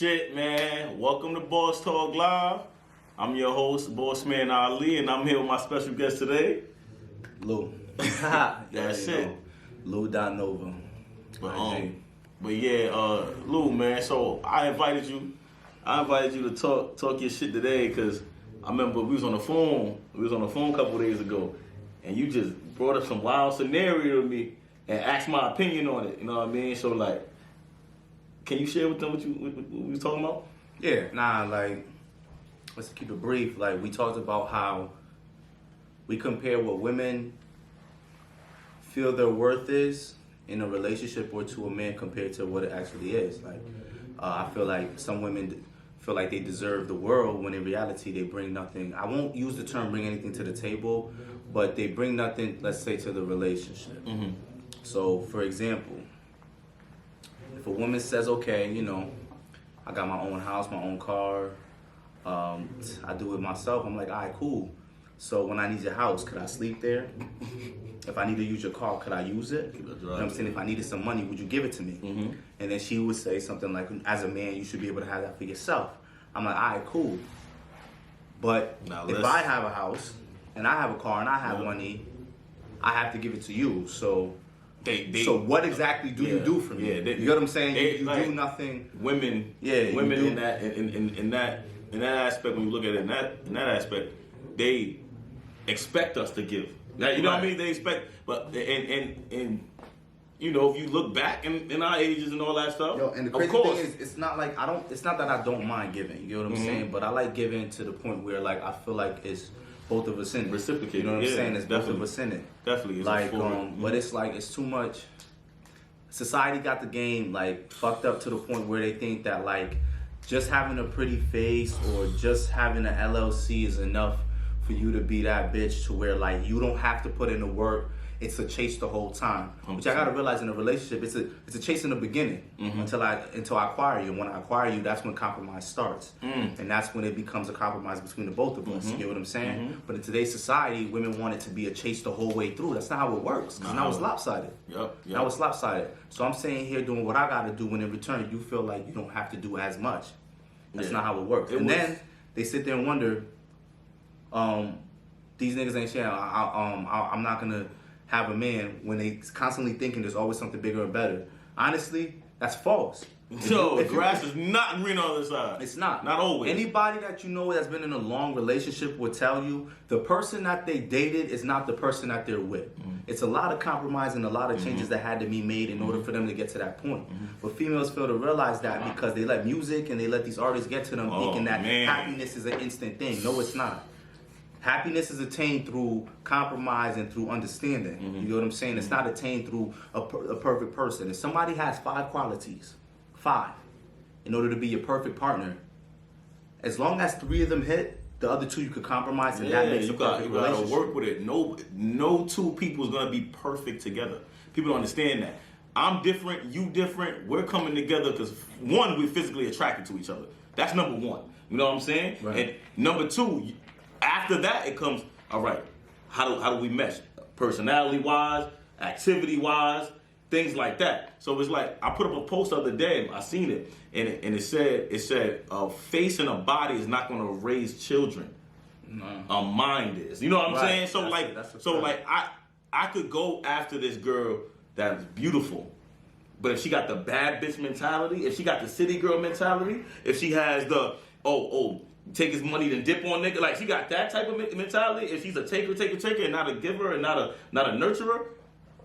shit, man. Welcome to Boss Talk Live. I'm your host, Boss Man Ali, and I'm here with my special guest today. Lou. That's it. Lou Nova. But yeah, Lou, man. So I invited you to talk your shit today because I remember we was on the phone. We was on the phone a couple days ago, and you just brought up some wild scenario to me and asked my opinion on it. You know what I mean? So like, can you share with them what we was talking about? Yeah, let's keep it brief. Like, we talked about how we compare what women feel their worth is in a relationship or to a man compared to what it actually is. Like, I feel like some women feel like they deserve the world when in reality they bring nothing. I won't use the term bring anything to the table, but they bring nothing, let's say, to the relationship. Mm-hmm. So, for example, if a woman says, okay, I got my own house, my own car, I do it myself, I'm like, all right, cool. So when I need your house, could I sleep there? If I need to use your car, could I use it? You know what I'm saying? If I needed some money, would you give it to me? Mm-hmm. And then she would say something like, as a man, you should be able to have that for yourself. I'm like, all right, cool. But if I have a house and I have a car and I have money, I have to give it to you. So so what exactly do you do for me? Yeah, you know what I'm saying? You like, do nothing. Women in that aspect, when you look at it in that aspect, they expect us to give. Now, you know what I mean? They expect, but and if you look back in our ages and all that stuff, and the crazy thing is, it's not that I don't mind giving. You know what I'm saying? But I like giving to the point where like I feel like it's both of us in it. Reciprocate. You know what I'm saying? It's both of us in it. Definitely. But it's like it's too much. Society got the game like fucked up to the point where they think that like just having a pretty face or just having an LLC is enough for you to be that bitch to where like you don't have to put in the work. It's a chase the whole time. Which I gotta realize in a relationship, it's a chase in the beginning until I acquire you. And when I acquire you, that's when compromise starts, and that's when it becomes a compromise between the both of us. You get what I'm saying? But in today's society, women want it to be a chase the whole way through. That's not how it works. Because now it's lopsided. Yep. Now it's lopsided. So I'm saying here doing what I gotta do, when in return you feel like you don't have to do as much. That's not how it works. Then they sit there and wonder, these niggas ain't sharing. I'm not gonna have a man when they constantly thinking there's always something bigger and better. Honestly, that's false. So the grass is not green on the other side. It's not. Not always. Anybody that you know that's been in a long relationship will tell you the person that they dated is not the person that they're with. It's a lot of compromise and a lot of changes that had to be made in order for them to get to that point. But females fail to realize that because they let music and they let these artists get to them thinking that happiness is an instant thing. No, it's not. Happiness is attained through compromise and through understanding. You know what I'm saying? It's not attained through a perfect person. If somebody has 5 qualities, in order to be your perfect partner, as long as 3 of them hit, the other 2 you could compromise, and that makes a perfect relationship. You gotta work with it. No 2 people is gonna be perfect together. People don't understand that. I'm different, you different. We're coming together because one, we're physically attracted to each other. That's number 1. You know what I'm saying? Right. And number 2. After that, it comes, all right, how do we mesh? Personality-wise, activity-wise, things like that. So it's like, I put up a post the other day, I seen it, and it said, a face and a body is not going to raise children. A mind is. You know what I'm saying? So I could go after this girl that's beautiful, but if she got the bad bitch mentality, if she got the city girl mentality, if she has the, take his money and dip on nigga. Like she got that type of mentality. If she's a taker, and not a giver, and not a nurturer,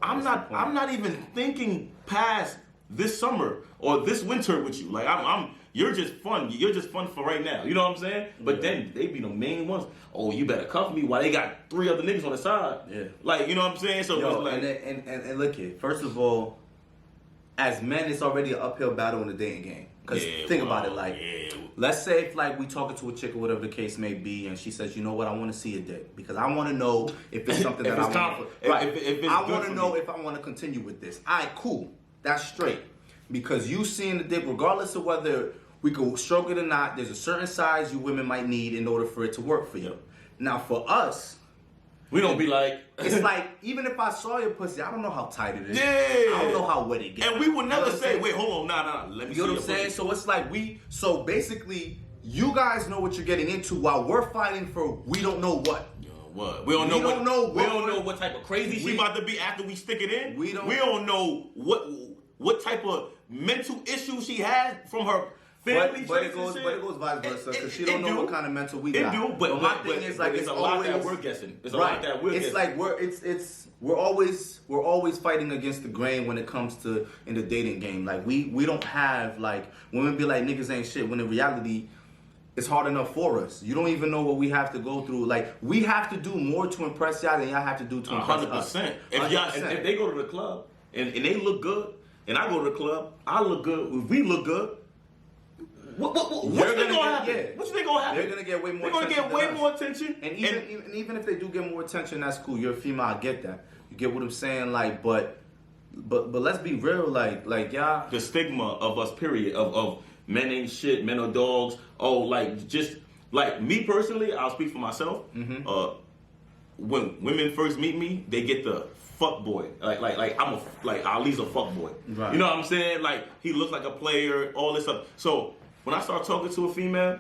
I'm not even thinking past this summer or this winter with you. Like you're just fun. You're just fun for right now. You know what I'm saying? But then they be the main ones. Oh, you better cuff me while they got 3 other niggas on the side. Yeah. Like, you know what I'm saying? So it's like, and look here. First of all, as men, it's already an uphill battle in the dating game. Because think about it, let's say if like we talking to a chick or whatever the case may be, and she says, you know what, I want to see a dick because I want to know if it's something that I want. Right. I want to know if I want to continue with this. All right, cool. That's straight. Because you seeing the dick, regardless of whether we go stroke it or not, there's a certain size you women might need in order for it to work for you. Now for us, We don't be like. It's like, even if I saw your pussy, I don't know how tight it is. Yeah. I don't know how wet it gets. And we would never You know what I'm say, saying? wait, hold on, nah, let me see You know your what I'm saying? pussy. So it's like so basically, you guys know what you're getting into while we're fighting for we don't know what. Yo, what? We don't know what type of crazy she about to be after we stick it in. We don't know what type of mental issue she had from her family. But it goes vice versa because she don't know what kind of mental we got. But my thing is like it's a lot that we're guessing. It's a lot that we're guessing. It's like we're always fighting against the grain when it comes to in the dating game. Like we don't have like women be like niggas ain't shit when in reality it's hard enough for us. You don't even know what we have to go through. Like we have to do more to impress y'all than y'all have to do to impress us. 100%. If they go to the club and they look good, and I go to the club, I look good. If we look good, what's gonna happen? Yeah. What's gonna happen? They're gonna get way more. They're gonna attention get way than us. more attention. And even if they do get more attention, that's cool. You're a female, I get that. You get what I'm saying? Like, but let's be real. Like y'all. The stigma of us, period, of men ain't shit, men are dogs. Oh, like just like me personally, I'll speak for myself. When women first meet me, they get the fuck boy. Like Ali's a fuck boy. Right. You know what I'm saying? Like he looks like a player, all this stuff. So when I start talking to a female,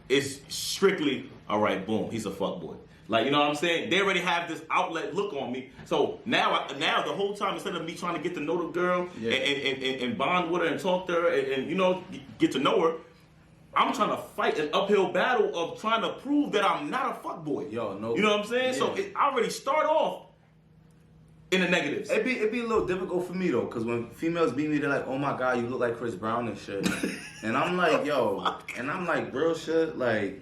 it's strictly all right. Boom, he's a fuck boy. Like, you know what I'm saying? They already have this outlet look on me. So now the whole time, instead of me trying to get to know the girl and bond with her and talk to her and you know, get to know her, I'm trying to fight an uphill battle of trying to prove that I'm not a fuckboy. Yo, no. You know what I'm saying? Yeah. So I already start off in the negatives. It'd be a little difficult for me though, because when females beat me, they're like, "Oh my god, you look like Chris Brown and shit," and I'm like, "Yo," and I'm like, "Real shit, like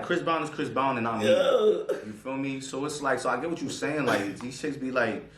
Chris Brown is Chris Brown, and I'm me." You feel me? So it's like, so I get what you're saying. Like these chicks be like,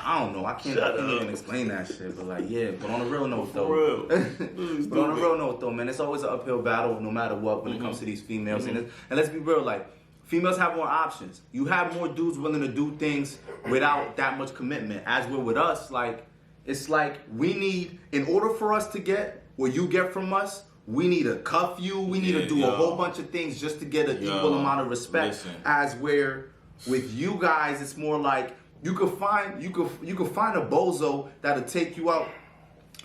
I don't know, I can't even explain that shit, but like, yeah. But on a real note though, but on a real note though, man, it's always an uphill battle no matter what when it comes to these females. And let's be real, like. Females have more options. You have more dudes willing to do things without that much commitment. As we're with us, like, it's like we need, in order for us to get what you get from us, we need to cuff you. We need to do a whole bunch of things just to get an equal amount of respect. Listen. As where with you guys, it's more like you could find a bozo that'll take you out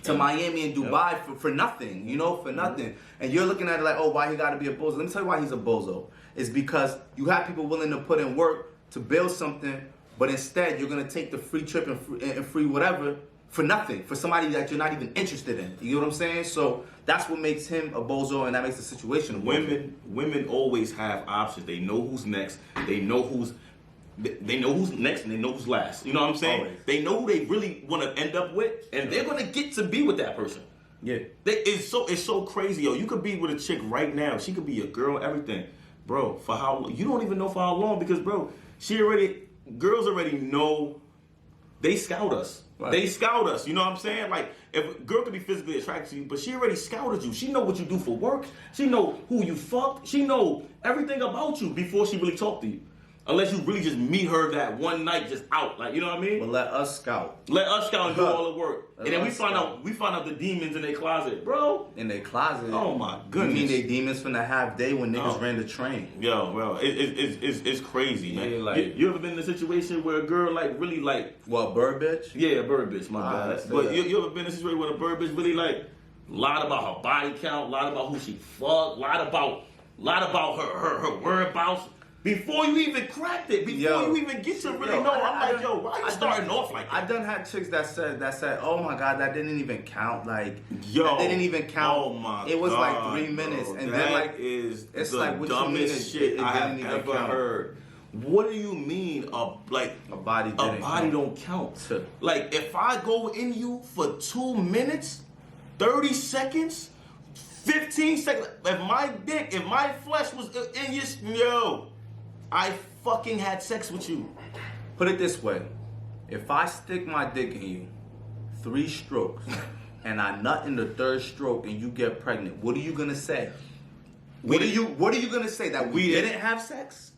to Miami and Dubai for nothing, you know, for nothing. And you're looking at it like, oh, why he got to be a bozo? Let me tell you why he's a bozo. It's because you have people willing to put in work to build something, but instead you're going to take the free trip and free whatever for nothing, for somebody that you're not even interested in. You know what I'm saying? So that's what makes him a bozo, and that makes the situation a bozo. Women always have options. They know who's next. They know who's next and they know who's last. You know what I'm saying? Always. They know who they really want to end up with, and they're gonna get to be with that person. Yeah. It's so crazy, yo. You could be with a chick right now. She could be your girl, everything, bro. For how long? You don't even know for how long because, bro, girls already know. They scout us. Right. They scout us. You know what I'm saying? Like, if a girl could be physically attracted to you, but she already scouted you. She know what you do for work. She know who you fucked. She know everything about you before she really talked to you. Unless you really just meet her that one night just out. Like, you know what I mean? But let us scout. Let us scout and do all the work. Let And then we us find scout. out the demons in their closet. Bro. In their closet. Oh my You goodness. mean they demons from the half day when niggas Oh. ran the train? Yo, bro, it's crazy, man. Yeah, like- you ever been in a situation where a girl like really like What, bird bitch? yeah, a bird bitch, my Ah, bad. say But that. you ever been in a situation where a bird bitch really like lied about her body count, lied about who she fucked, lied about her whereabouts before you even cracked it, before you even get to really know. I'm like, yo, why you starting off like I that? done had chicks that said, oh my god, that didn't even count. Like, Yo, that didn't even count. Oh my it was God, like 3 minutes, bro. and that then like is it's the like what you mean dumbest shit it I have didn't even ever count. heard. What do you mean A body didn't count. don't count? Like if I go in you for 2 minutes, 30 seconds, 15 seconds, if my flesh was in your, I fucking had sex with you. Put it this way: if I stick my dick in you, 3 strokes, and I nut in the 3rd stroke, and you get pregnant, what are you gonna say? What are you gonna say? That we didn't have sex?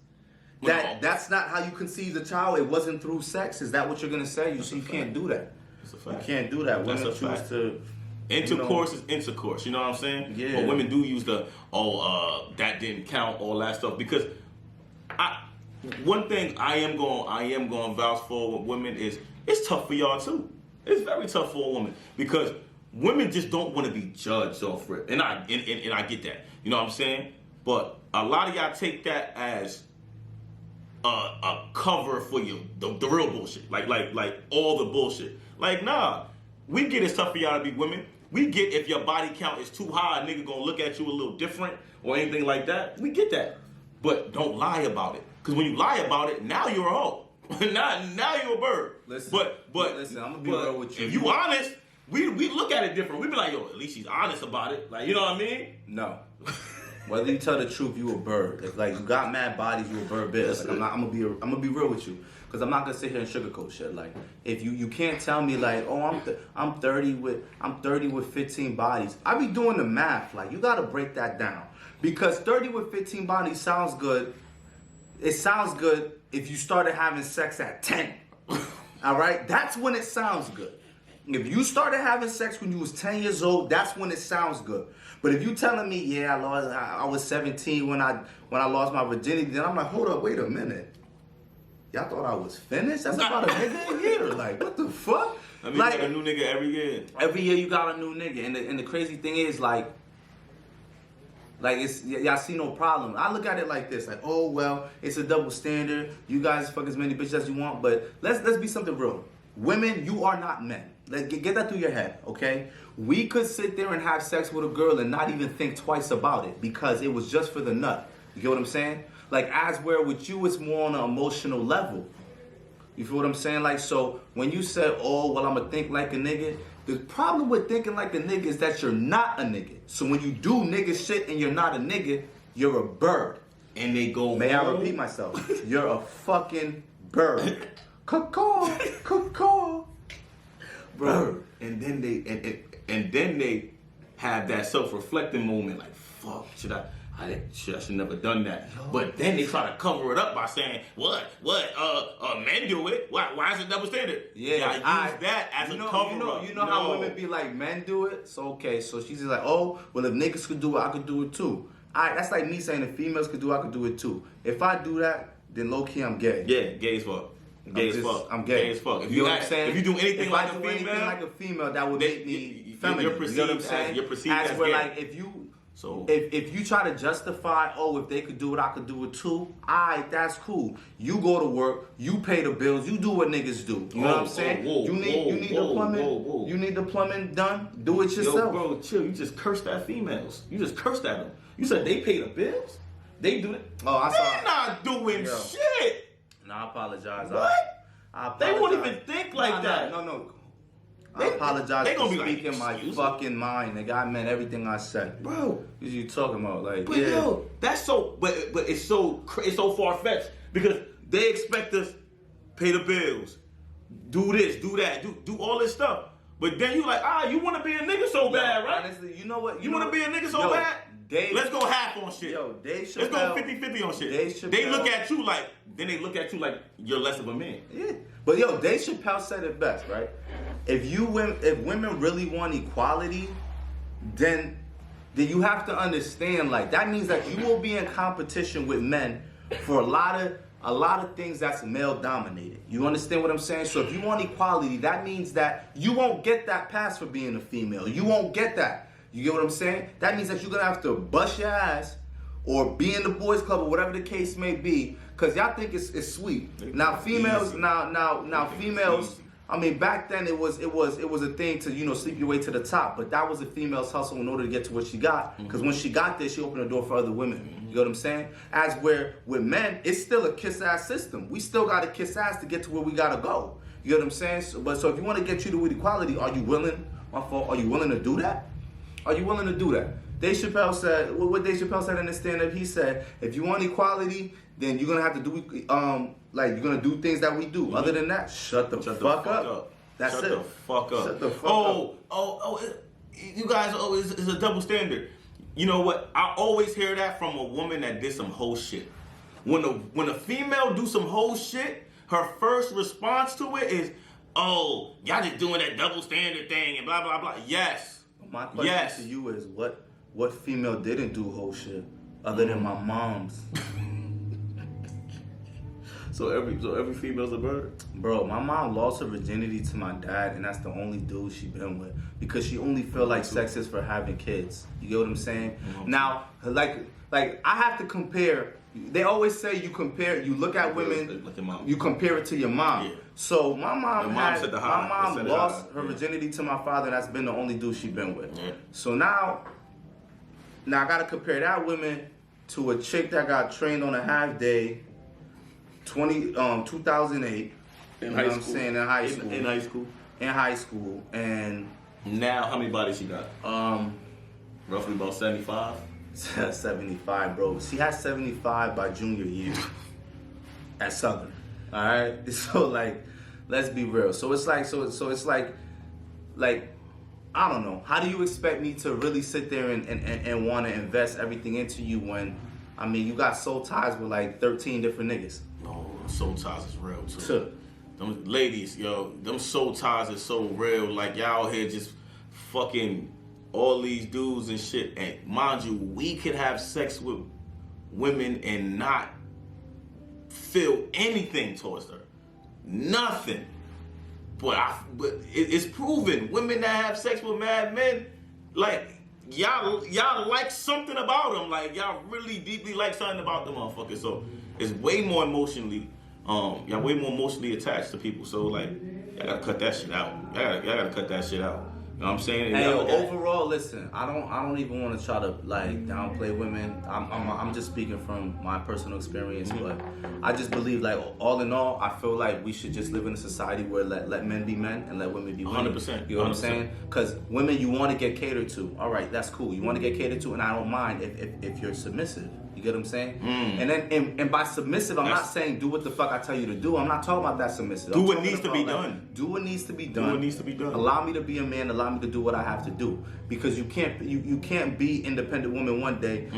That's not how you conceived the child. It wasn't through sex. Is that what you're gonna say? You can't do that. That's a You fact. can't do that. That's Women a choose fact. to. Intercourse is intercourse, you know what I'm saying? Yeah. But women do use that didn't count, all that stuff, because one thing I am going to vouch for with women is it's tough for y'all too. It's very tough for a woman because women just don't want to be judged off rip, and I get that. You know what I'm saying? But a lot of y'all take that as a cover for the real bullshit, like all the bullshit. Like, nah, we get it's tough for y'all to be women. We get if your body count is too high, a nigga gonna look at you a little different or anything like that. We get that, but don't lie about it. Because when you lie about it, now you're a hoe. now you're a bird. Listen, but listen, I'm gonna be real with you. If you honest, we look at it different. We be like, yo, at least she's honest about it. Like, you know what I mean? No. Whether you tell the truth, you a bird. If like you got mad bodies, you a bird bitch. Like, I'm gonna be real with you, because I'm not gonna sit here and sugarcoat shit. Like, if you can't tell me like, oh, I'm 30 with 15 bodies. I be doing the math. Like, you gotta break that down, because 30 with 15 bodies sounds good. It sounds good if you started having sex at 10. All right, that's when it sounds good. If you started having sex when you was 10 years old, that's when it sounds good. But if you telling me, yeah, I was 17 when I lost my virginity, then I'm like, hold up, wait a minute. Y'all thought I was finished? That's about a nigga a year. Like, what the fuck? I mean, like, you got a new nigga every year. Every year you got a new nigga. And the crazy thing is, like it's, y'all see no problem. I look at it like this, like, oh, well, it's a double standard. You guys fuck as many bitches as you want, but let's be something real. Women, you are not men. Let's get that through your head, okay? We could sit there and have sex with a girl and not even think twice about it because it was just for the nut. You get what I'm saying? Like, as where with you, it's more on an emotional level. You feel what I'm saying? Like, so when you said, oh, well, I'm gonna think like a nigga, the problem with thinking like a nigga is that you're not a nigga. So when you do nigga shit and you're not a nigga, you're a bird. And they go, may I repeat myself? You're a fucking bird. Caw-caw, caw-caw. Bro, and then they have that self-reflecting moment, like, fuck, I should never done that. But then they try to cover it up by saying, what, men do it. Why is it double standard? Yeah, use that as a cover up. You know how women be like, men do it. So okay, so she's just like, oh, well, if niggas could do it, I could do it too. That's like me saying if females could do it, I could do it too. If I do that, then low key I'm gay. Yeah, gay as fuck. Gay as fuck. I'm gay. Gay as fuck. You know what I'm saying? If you do anything like anything like a female, that would make me feminine. You're perceived, you know what I'm saying? You're perceived as where, gay. like, if you try to justify, oh, if they could do it, I could do it too. Alright, that's cool. You go to work, you pay the bills, you do what niggas do. You know what I'm saying? You need the plumbing. You need the plumbing done. Do it yourself. Yo, bro, chill. You just cursed at females. You just cursed at them. You said they pay the bills. They do it. Oh, I saw. They're not doing shit. No, I apologize. What? I apologize. They won't even think like that. No. I apologize they for gonna be speaking like, my fucking mind, nigga. I meant everything I said. Bro, what you talking about? Like, but yo, that's so, but it's so far fetched because they expect us pay the bills, do this, do that, do all this stuff. But then you like, you want to be a nigga so bad, right? Honestly, you know what? You want to be a nigga so bad? Let's go half on shit. Yo, Dave Chappelle. Let's go 50-50 on shit. They look at you like, then they look at you like you're less of a man. Yeah. But yo, Dave Chappelle said it best, right? If women really want equality, then you have to understand, like, that means that you will be in competition with men for a lot of things that's male dominated. You understand what I'm saying? So if you want equality, that means that you won't get that pass for being a female. You won't get that. You get what I'm saying? That means that you're gonna have to bust your ass or be in the boys club or whatever the case may be, cause y'all think it's sweet. Now females, now females. I mean, back then it was a thing to sleep your way to the top, but that was a female's hustle in order to get to what she got. Cause when she got there, she opened the door for other women. You know what I'm saying? As where with men, it's still a kiss ass system. We still gotta kiss ass to get to where we gotta go. You know what I'm saying? So if you want to get treated with equality, are you willing? Are you willing to do that? Are you willing to do that? Dave Chappelle said, what Dave Chappelle said in the stand-up, he said, if you want equality, then you're gonna have to do you're gonna do things that we do. Other than that, shut the fuck up. That's it. Shut the fuck up. Shut the fuck up. You guys, it's a double standard. You know what? I always hear that from a woman that did some whole shit. When a female do some whole shit, her first response to it is, oh, y'all just doing that double standard thing and blah blah blah. Yes. My question to you is, what female didn't do whole shit other than my mom's? So every female's a bird. Bro, my mom lost her virginity to my dad, and that's the only dude she been with because she only feel like sex is for having kids. You get what I'm saying? Now, like I have to compare. They always say you look at women, Like your mom. you compare it to your mom. Yeah. So my mom, set the high. my mom Set it lost high. her virginity to my father, and that's been the only dude she been with. Yeah. So now I gotta compare that woman to a chick that got trained on a half day, 2008. In you high know what I'm school. saying? In high school. In high school. In high school, and Now, how many bodies she got? Roughly about 75. 75, bro. She had 75 by junior year at Southern. All right, so like, let's be real. So it's like, so it's like, I don't know. How do you expect me to really sit there and want to invest everything into you when, I mean, you got soul ties with like 13 different niggas? No, soul ties is real too. Sure. Them ladies, yo, them soul ties is so real. Like y'all out here just fucking all these dudes and shit. And mind you, we could have sex with women and not feel anything towards her. Nothing. But it's proven. Women that have sex with mad men, like y'all like something about them. Like y'all really deeply like something about them motherfuckers. So it's way more emotionally, y'all way more emotionally attached to people. So like y'all gotta cut that shit out. Y'all gotta cut that shit out. You know what I'm saying? Hey, yo, Y'all- overall, listen, I don't even want to try to like downplay women. I'm just speaking from my personal experience, but I just believe like all in all, I feel like we should just live in a society where let men be men and let women be women. 100%. You know what I'm 100%. saying? Because women, you want to get catered to. All right, that's cool. You want to get catered to, and I don't mind if you're submissive. You get what I'm saying? And then and by submissive, I'm not saying do what the fuck I tell you to do. I'm not talking about that submissive. Do I'm what talking needs to be about, like, done. do what needs to be done. Do what needs to be done. Allow me to be a man. Allow me to do what I have to do. Because you can't be independent woman one day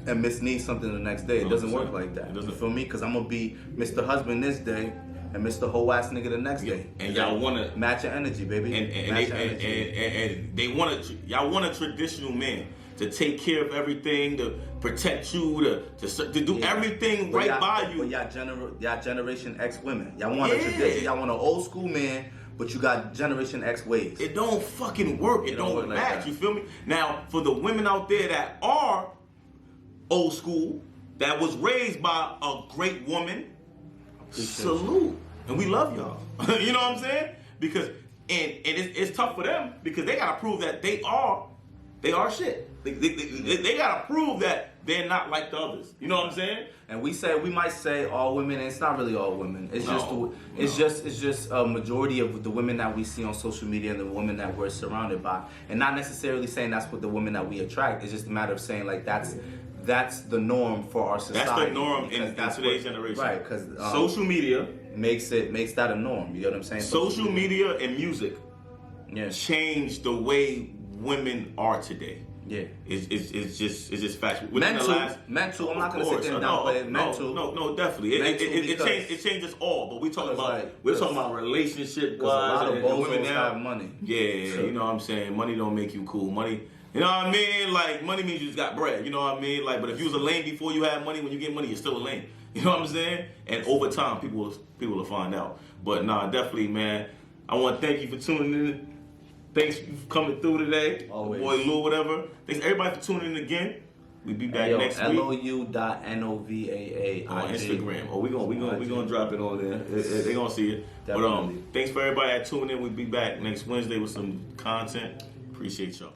and need something the next day. It doesn't work 100%. like that. It doesn't. You feel me? Because I'm gonna be Mr. Husband this day and Mr. Whole ass nigga the next day. And y'all wanna match your energy, baby. and Match your energy. they want y'all want a traditional man to take care of everything, to protect you, to do everything But right y'all- by you. But y'all Generation X women. Y'all want a Yeah. tradition. Y'all want an old school man, but you got Generation X ways. It don't fucking work. It don't work like match. that. You feel me? Now, for the women out there that are old school, that was raised by a great woman, salute. And we love y'all. You know what I'm saying? Because and it's tough for them because they gotta prove that they are shit. They gotta prove that they're not like the others. You know what I'm saying? And we might say all women, and it's not really all women. It's No, just a majority of the women that we see on social media and the women that we're surrounded by. And not necessarily saying that's what the women that we attract. It's just a matter of saying like that's the norm for our society. That's the norm in Because today's generation. Right, because social media, makes that a norm. You know what I'm saying? social media, and music Yeah. changed the way women are today. Yeah. It's just fact. Mental. I'm not gonna sit there and downplay it. Mental. No, definitely. It Because- changes all. But we talking about like- we're talking about relationship Because a lot wise of and women bozos now. have money. Yeah, Sure. you know what I'm saying. Money don't make you cool. Money, you know what I mean. Like money means you just got bread. You know what I mean. Like, but if you was a lame before you had money, when you get money, you're still a lame. You know what I'm saying. And over time, people will find out. But nah, definitely, man. I want to thank you for tuning in. Thanks for coming through today. Always. Boy Lou, whatever. Thanks everybody for tuning in again. We'll be back next week LOU.NOVAA on Instagram. Oh, we gonna drop it on there. They gonna see it. Definitely. But thanks for everybody that tuned in. We'll be back next Wednesday with some content. Appreciate y'all.